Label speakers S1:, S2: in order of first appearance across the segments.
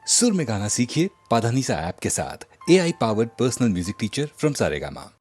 S1: सुर में गाना सीखिए पाधानीसा ऐप के साथ। AI powered personal music teacher from Saregama.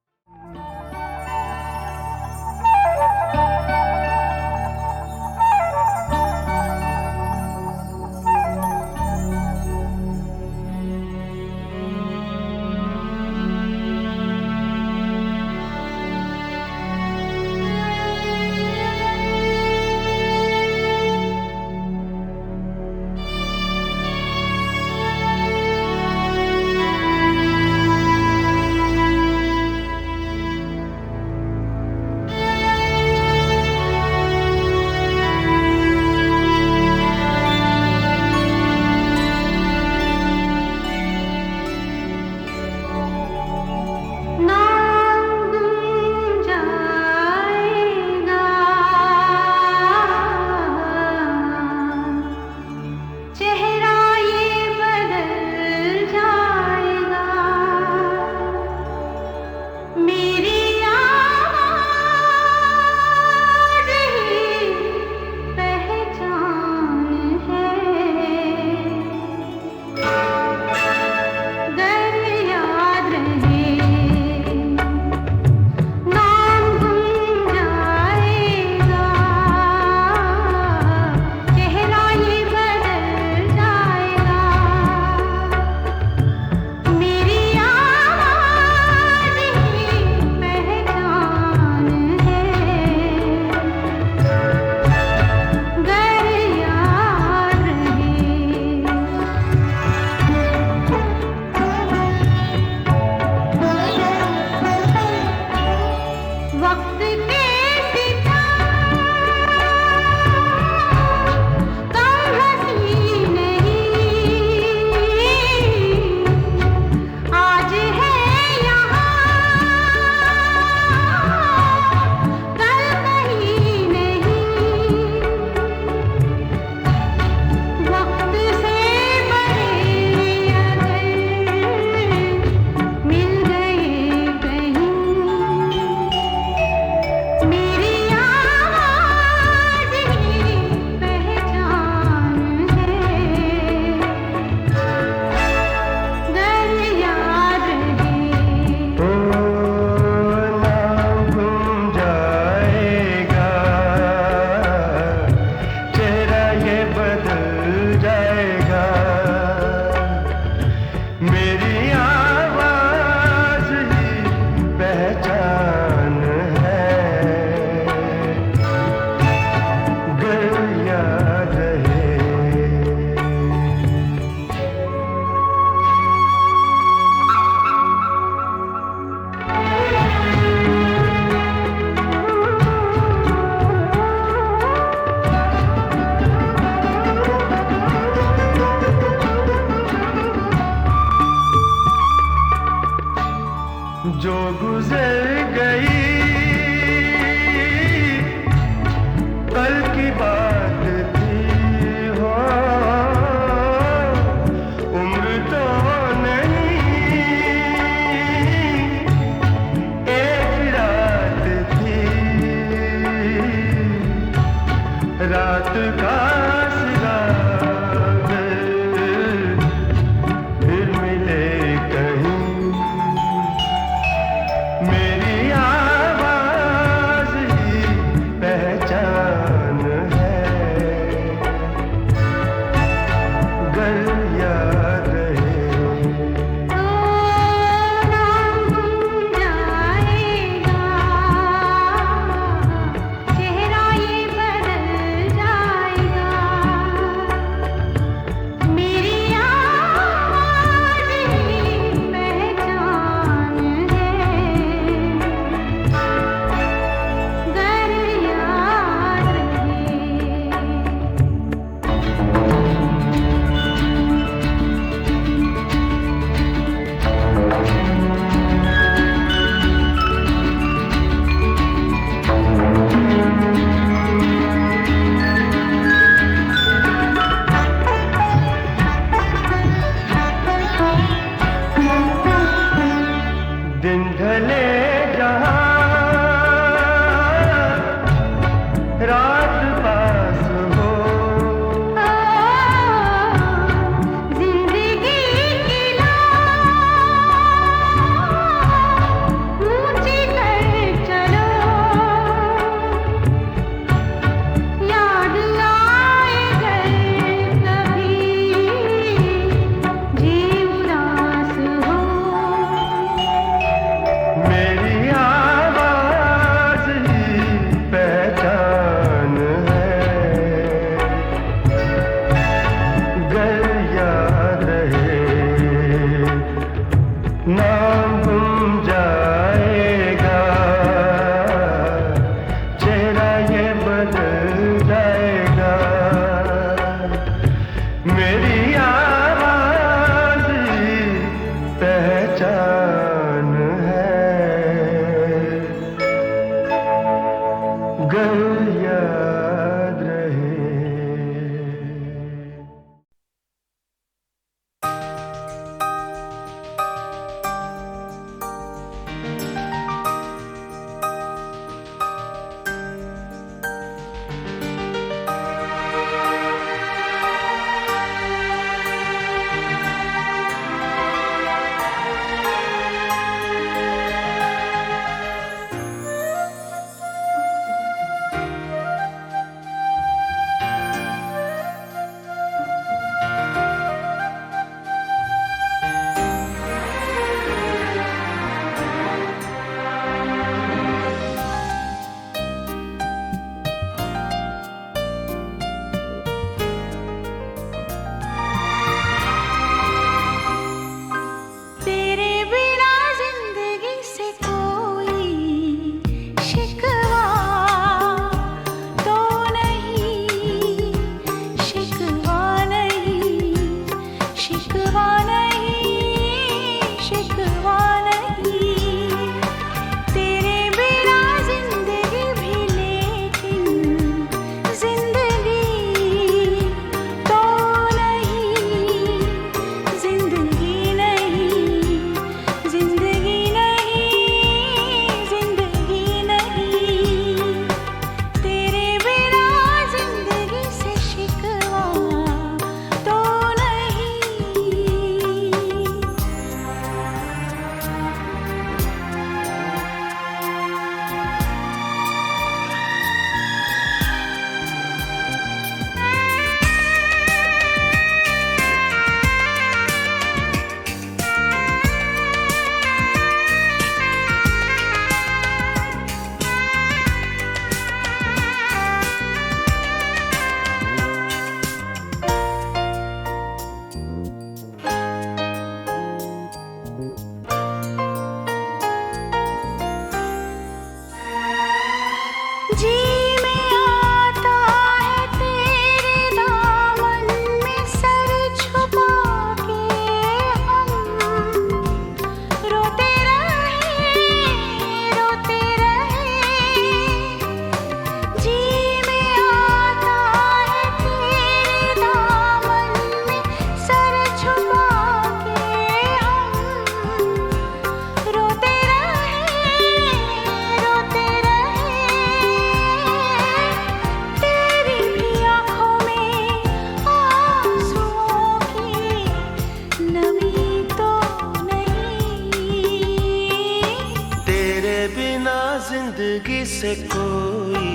S2: से कोई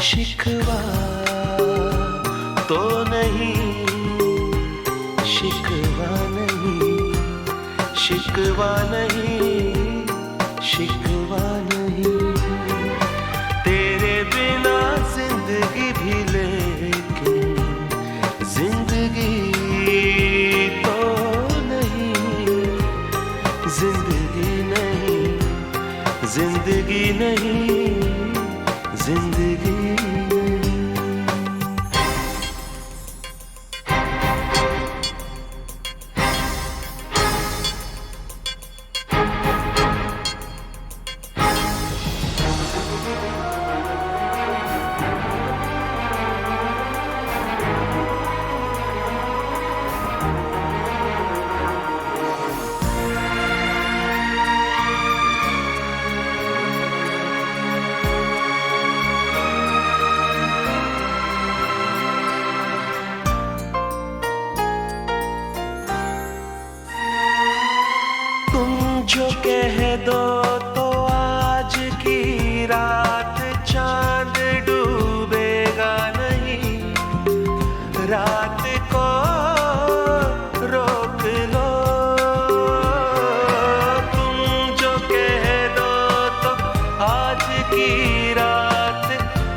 S2: शिकवा तो नहीं, शिकवा नहीं, शिकवा नहीं, शिकवा नहीं। तेरे बिना जिंदगी भी लेकिन जिंदगी तो नहीं, जिंदगी नहीं, जिंदगी नहीं, जिंदगी नहीं। जो कह दो तो आज की रात चांद डूबेगा नहीं, रात को रोक लो। तुम जो कह दो तो आज की रात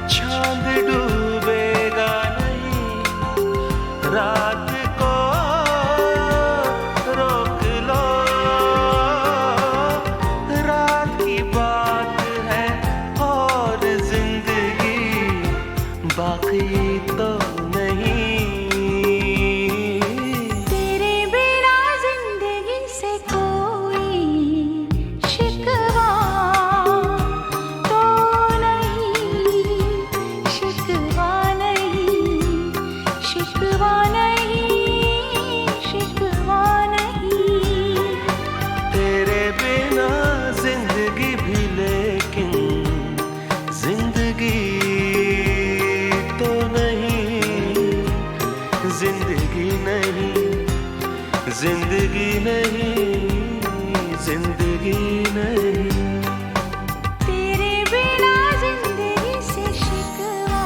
S2: चांद डूबेगा नहीं, रात को रोक लो। बाकी तो नहीं।
S3: तेरे बिना जिंदगी से कोई शिकवा तो नहीं, शिकवा नहीं, शिकवा नहीं, शिकवा नहीं।
S2: तेरे बिना जिंदगी भी लेकिन जिंदगी जिंदगी नहीं, जिंदगी नहीं, जिंदगी नहीं।
S3: तेरे बिना जिंदगी से शिकवा।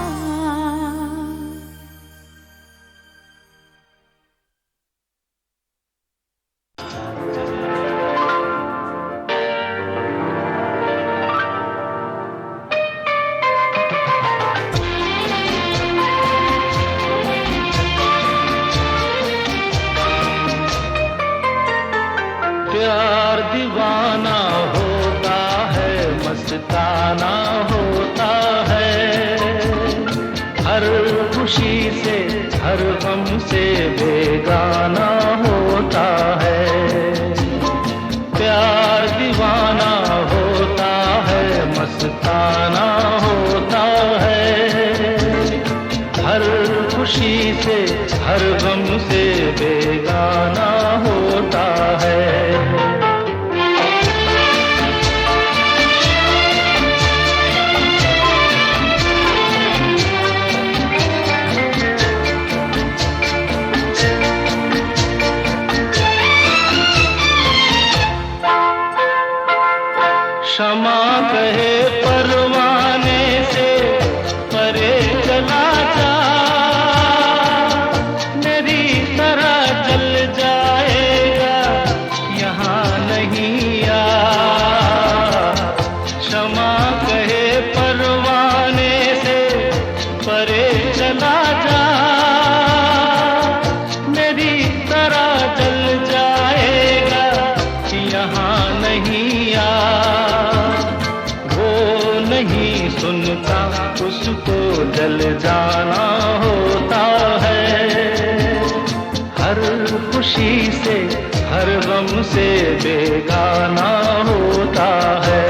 S2: प्यार दीवाना होता है, मस्ताना होता है, हर खुशी से हर गम से बेगाना होता है। प्यार दीवाना होता है, मस्ताना होता है, हर खुशी से हर गम से बेगाना होता है। क्षमा कहे परवाने से परे चला जा, मेरी तरह जल जाएगा यहाँ नहीं आ। क्षमा कहे परवाने से परे चला जा, मेरी तरह जल जाएगा यहाँ नहीं आ। नहीं सुनता उसको जल जाना होता है, हर खुशी से हर गम से बेगाना होता है।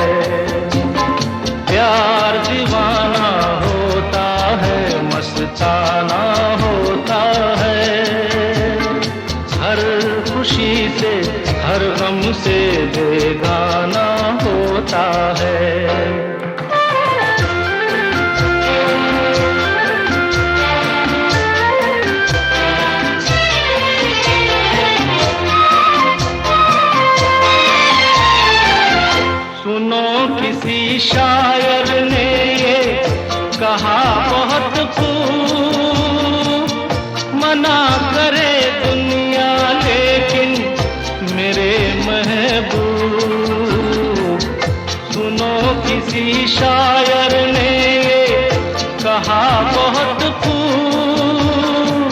S2: प्यार दीवाना होता है, मस्ताना होता है, हर खुशी से हर गम से बेगाना होता है। शायर शायर ने ये कहा बहुत खूब,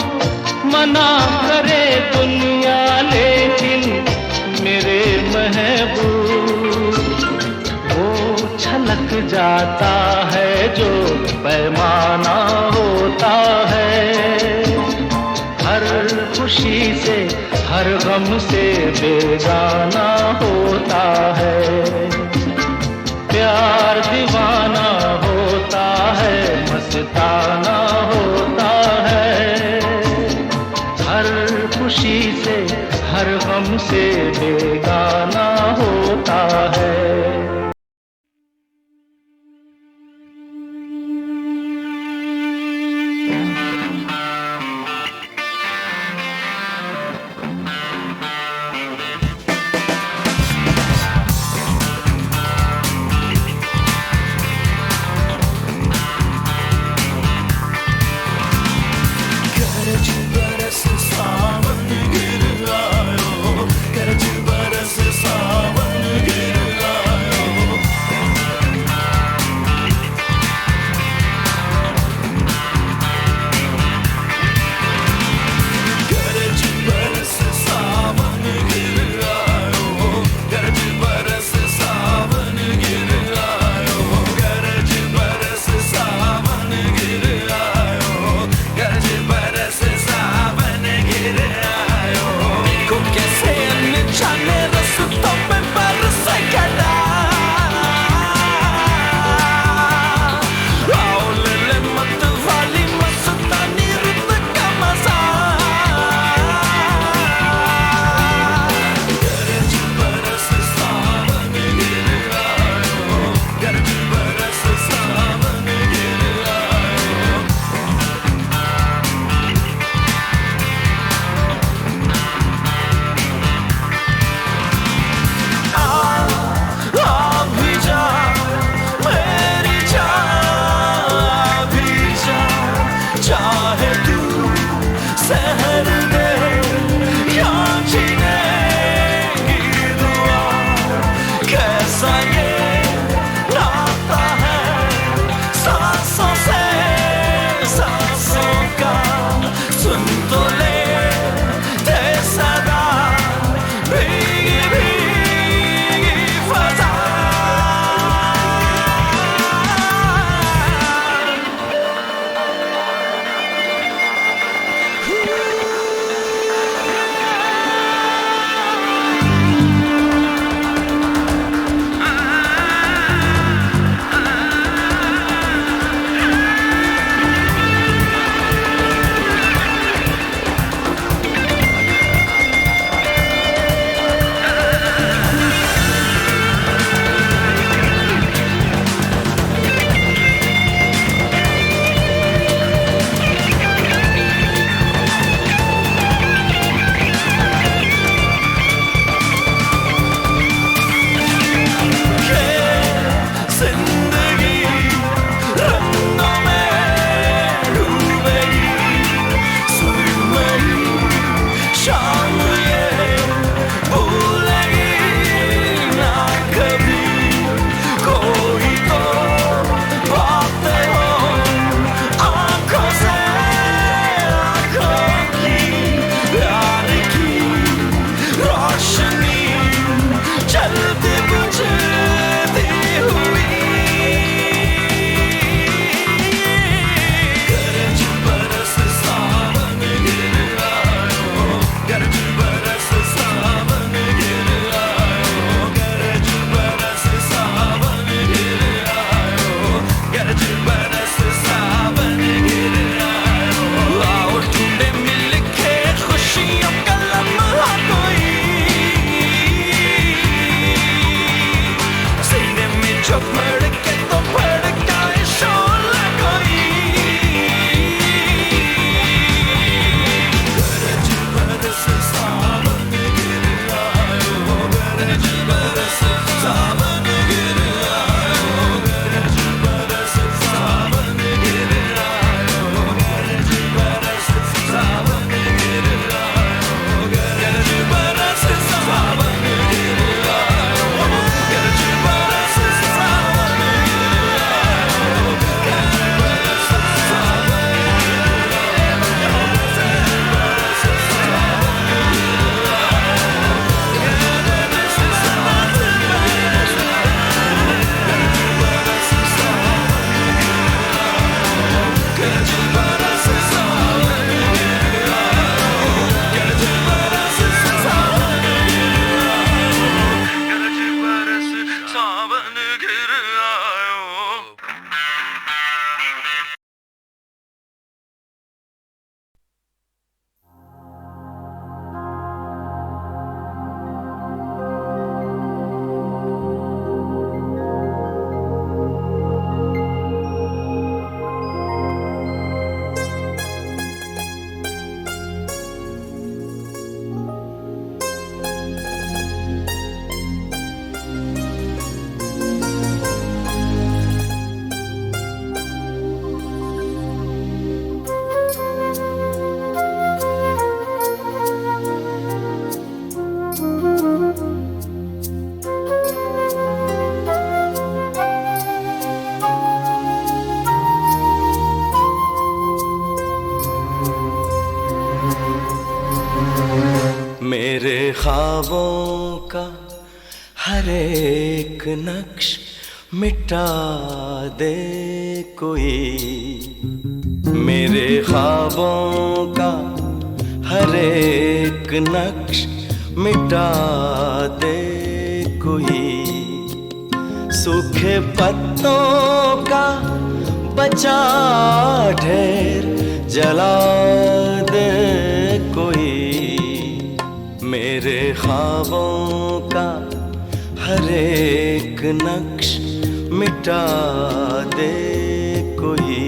S2: मना करे दुनिया लेकिन मेरे महबूब, वो छलक जाता है जो पैमाना होता है। हर खुशी से हर गम से बेगाना होता है। प्यार दीवाना होता है, मस्ताना होता है। हर खुशी से हर गम से बेगाना होता है।
S4: मेरे ख्वाबों का हर एक नक्श मिटा दे कोई, मेरे ख्वाबों का हर एक नक्श मिटा दे कोई, सूखे पत्तों का बचा ढेर जला दे कोई, मेरे ख्वाबों का हर एक नक्श मिटा दे कोई।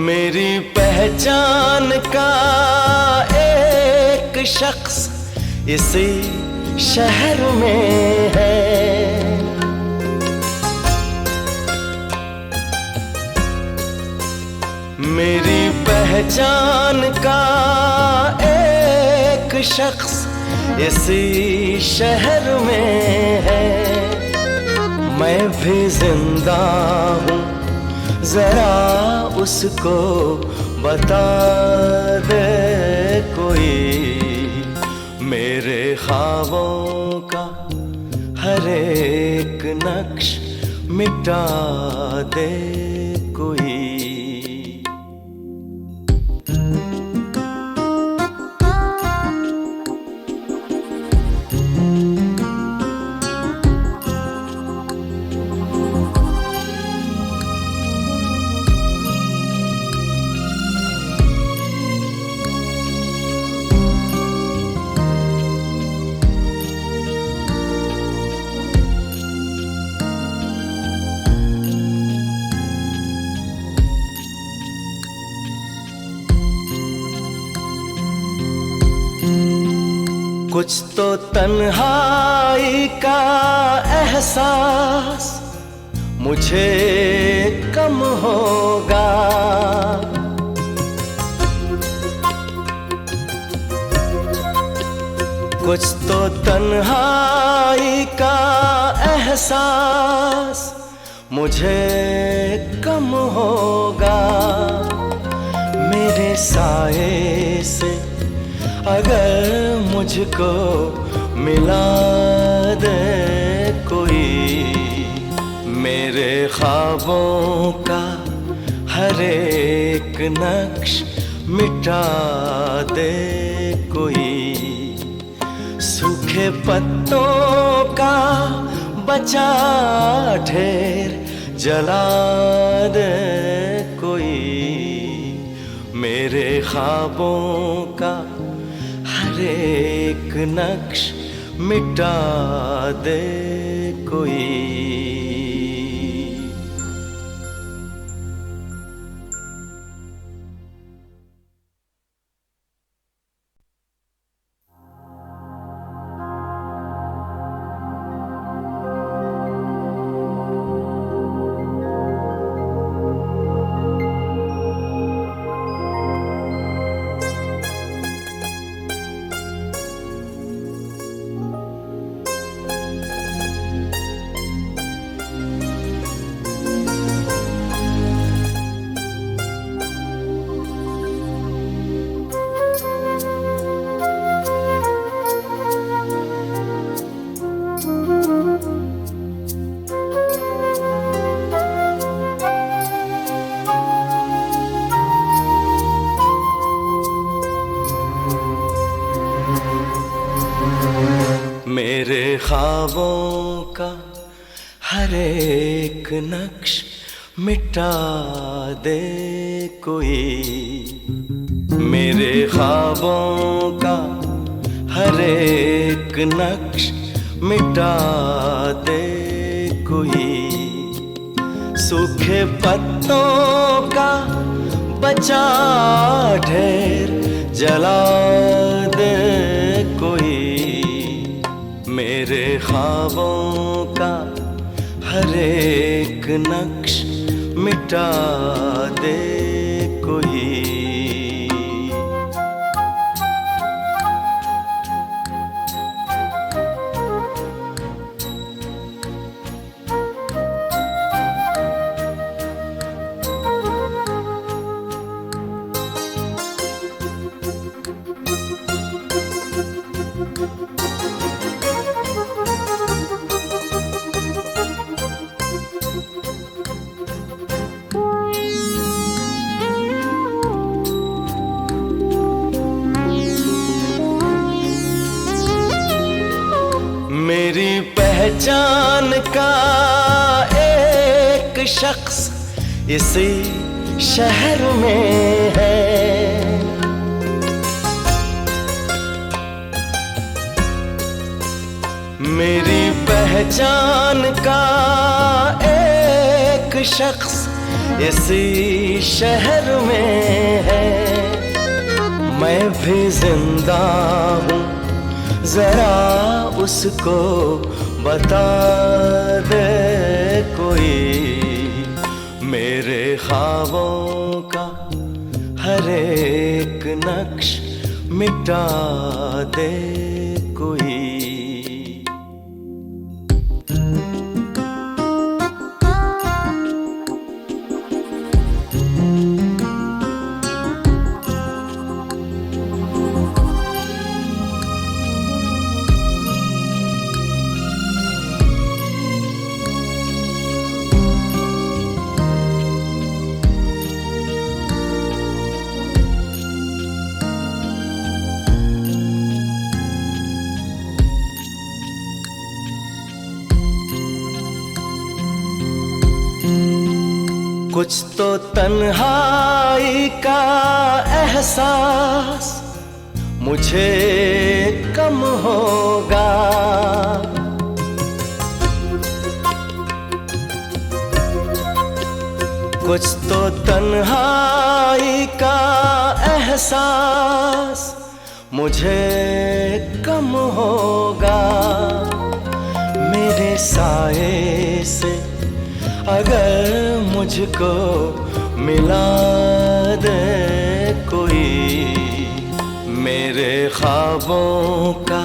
S4: मेरी पहचान का एक शख्स इसी शहर में है, मेरी पहचान का एक शख्स इसी शहर में है, मैं भी जिंदा हूँ जरा उसको बता दे कोई, मेरे ख्वाबों का हर एक नक्श मिटा दे कोई। कुछ तो तन्हाई का एहसास मुझे कम होगा, कुछ तो तन्हाई का एहसास मुझे कम होगा, मेरे साए से अगर मुझको मिला दे कोई, मेरे ख्वाबों का हर एक नक्श मिटा दे कोई, सूखे पत्तों का बचा ढेर जला दे कोई, मेरे ख्वाबों का हर एक नक्श मिटा दे कोई। मेरे ख्वाबों का हर एक नक्श मिटा दे कोई, मेरे ख्वाबों का हर एक नक्श मिटा दे कोई, सूखे पत्तों का बचा ढेर जला दे कोई, मेरे ख्वाबों का हर एक नक्श मिटा दे कोई। मेरी पहचान का एक शख्स इसी शहर में है, मेरी पहचान का एक शख्स इसी शहर में है। मैं भी जिंदा हूँ, जरा उसको बता दे कोई, मेरे ख्वाबों का हर एक नक्श मिटा दे कोई। कुछ तो तन्हाई का एहसास मुझे कम होगा, कुछ तो तन्हाई का एहसास मुझे कम होगा। मेरे साए से अगर मुझको मिला दे कोई, मेरे ख्वाबों का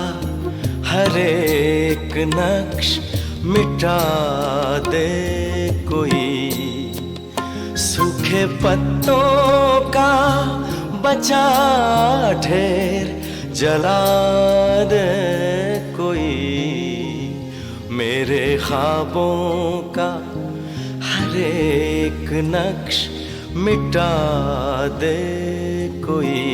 S4: हर एक नक्श मिटा दे कोई। सूखे पत्तों का बचा ढेर जला दे कोई, मेरे ख्वाबों का हर एक नक्श मिटा दे कोई।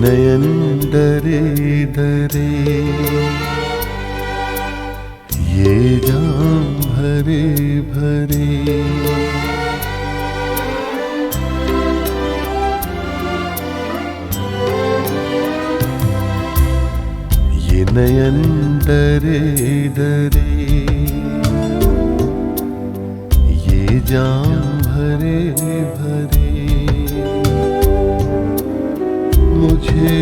S5: नयन दरे दरे ये जाम भरे भरे, ये नयन दरे दरे ये जाम भरे भरे, मुझे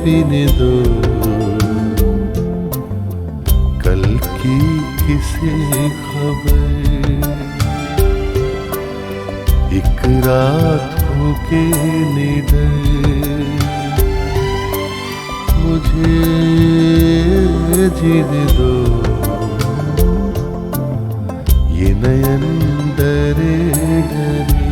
S5: पीने दो कल की किसे खबर, एक रात होके निडर, मुझे जीने दो ये नयन डरे डरे।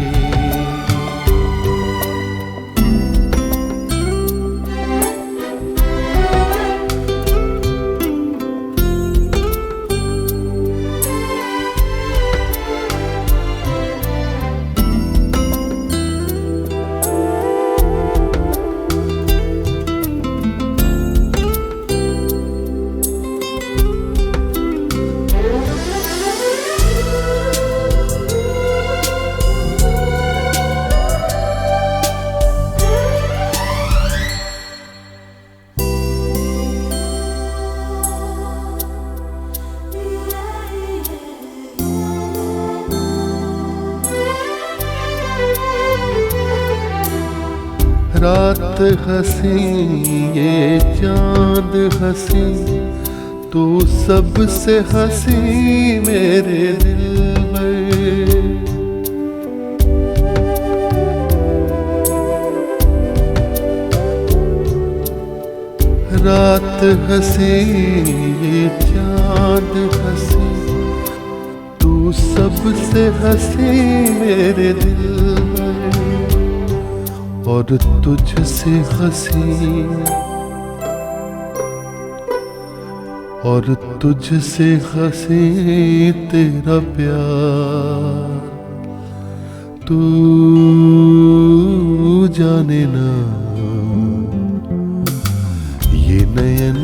S5: रात हंसी ये चांद हंसी, तू सबसे हंसी मेरे दिल में। रात हंसी ये चांद हंसी, तू सबसे हंसी मेरे दिल में। और तुझसे हंसी, और तुझसे हंसी तेरा प्यार, तू जाने ना ये नयन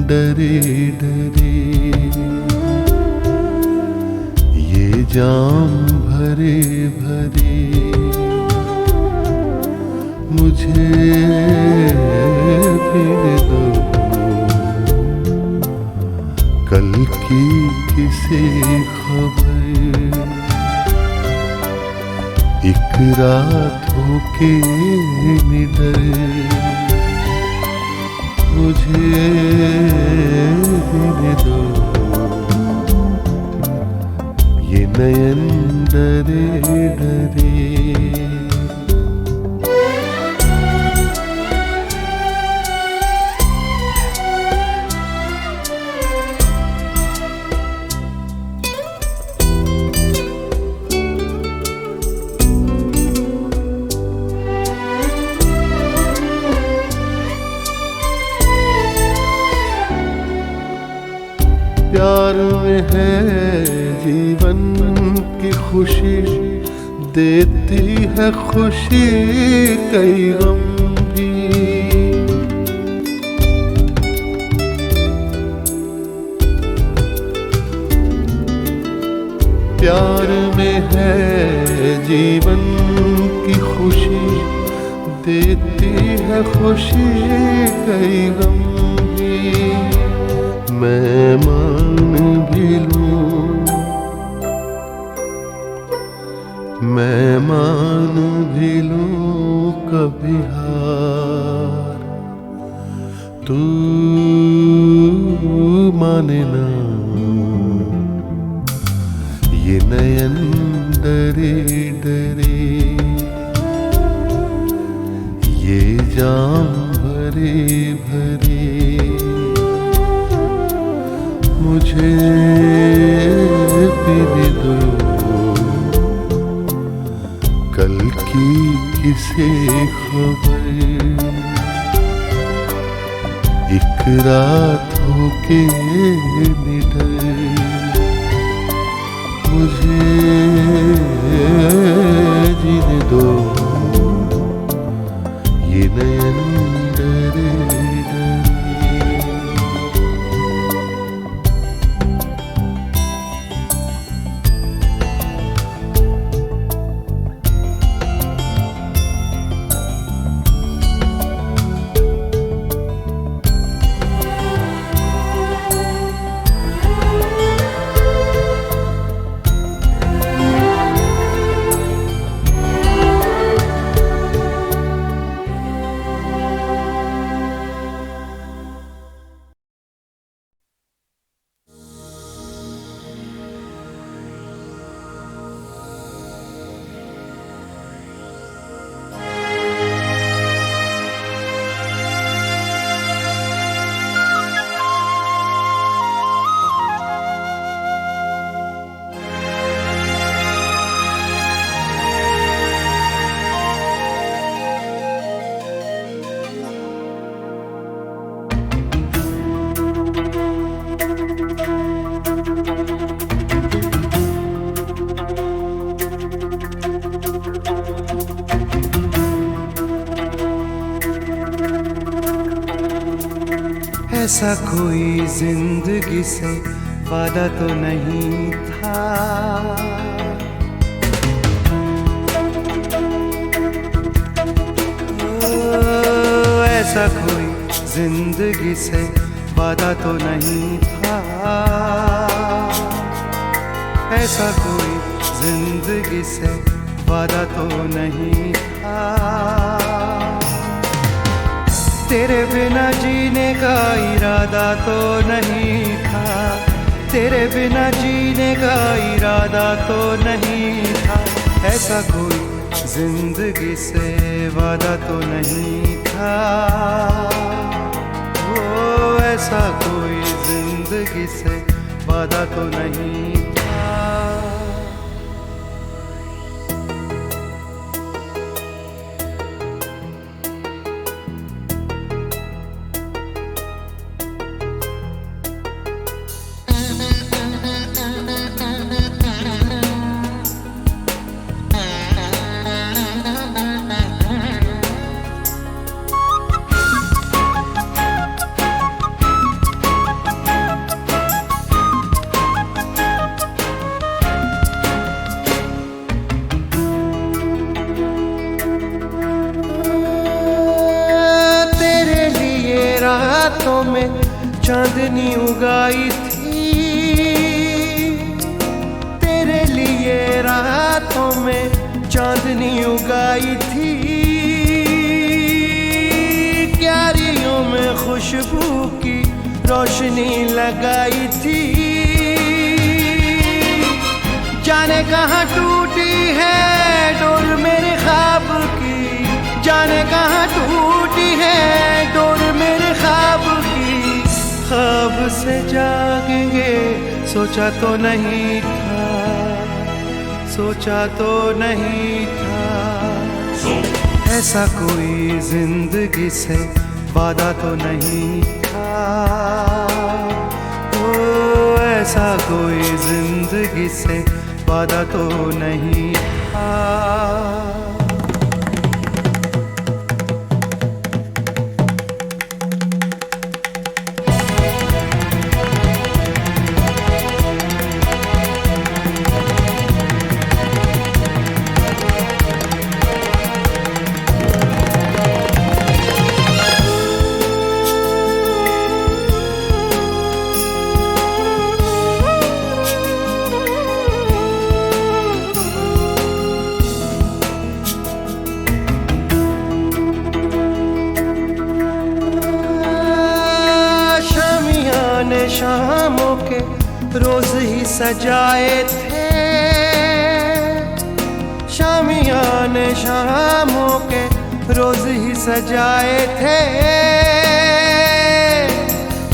S5: डरे डरे, ये जाम भरे भरे, मुझे पीने दो कल की किसी खबर। एक रात होके निडर, मुझे पीने दो ये नयन डरे डरे। प्यार में है जीवन की खुशी, देती है खुशी कई गम भी। प्यार में है जीवन की खुशी, देती है खुशी कई गम भी। मैं मान भी लूं, मैं मान भी लूं कभी हार, तू माने ना ये नयन डरे डरे, ये जाम भरे भरे, मुझे पीने दो कल की किसी खबर। एक रात होके निडर, मुझे जीने दो ये नयन डरे डरे।
S6: ऐसा कोई जिंदगी से वादा तो नहीं था, ऐसा कोई जिंदगी से वादा तो नहीं था, ऐसा कोई जिंदगी से वादा तो नहीं था। तेरे बिना जीने का इरादा तो नहीं था, तेरे बिना जीने का इरादा तो नहीं था। ऐसा कोई जिंदगी से वादा तो नहीं था, वो ऐसा कोई जिंदगी से वादा तो नहीं था। रातों में चांदनी उगाई थी, तेरे लिए रातों में चांदनी उगाई थी। क्यारियों में खुशबू की रोशनी लगाई थी। जाने कहाँ टूटी है डोर मेरे ख्वाब की, जाने कहाँ टूटी है डोर मेरे ख्वाब की। ख्वाब से जागेंगे सोचा तो नहीं था, सोचा तो नहीं था। ऐसा कोई जिंदगी से वादा तो नहीं था, ओ ऐसा कोई जिंदगी से वादा तो नहीं था। शामों के रोज ही सजाए थे, शामियाने शामों के रोज ही सजाए थे।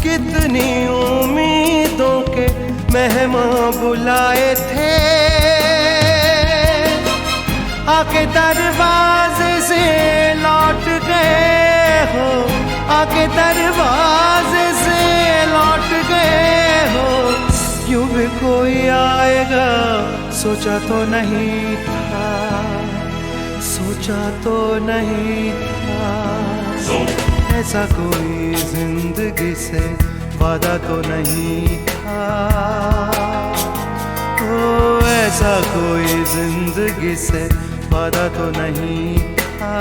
S6: कितनी उम्मीदों के मेहमान बुलाए थे। आके दरवाजे से लौट गए हो, आके दरवाजे से लौट गए हो। यूं भी कोई आएगा सोचा तो नहीं था, सोचा तो नहीं था। ऐसा कोई जिंदगी से वादा तो नहीं था, ओ ऐसा कोई जिंदगी से वादा तो नहीं था।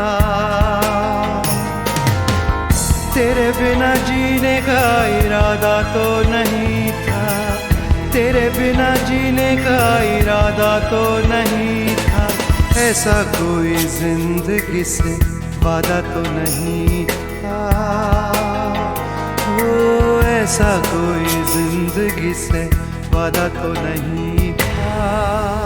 S6: तेरे बिना जीने का इरादा तो नहीं था, तेरे बिना जीने का इरादा तो नहीं था। ऐसा कोई जिंदगी से वादा तो नहीं था, ओ ऐसा कोई जिंदगी से वादा तो नहीं था।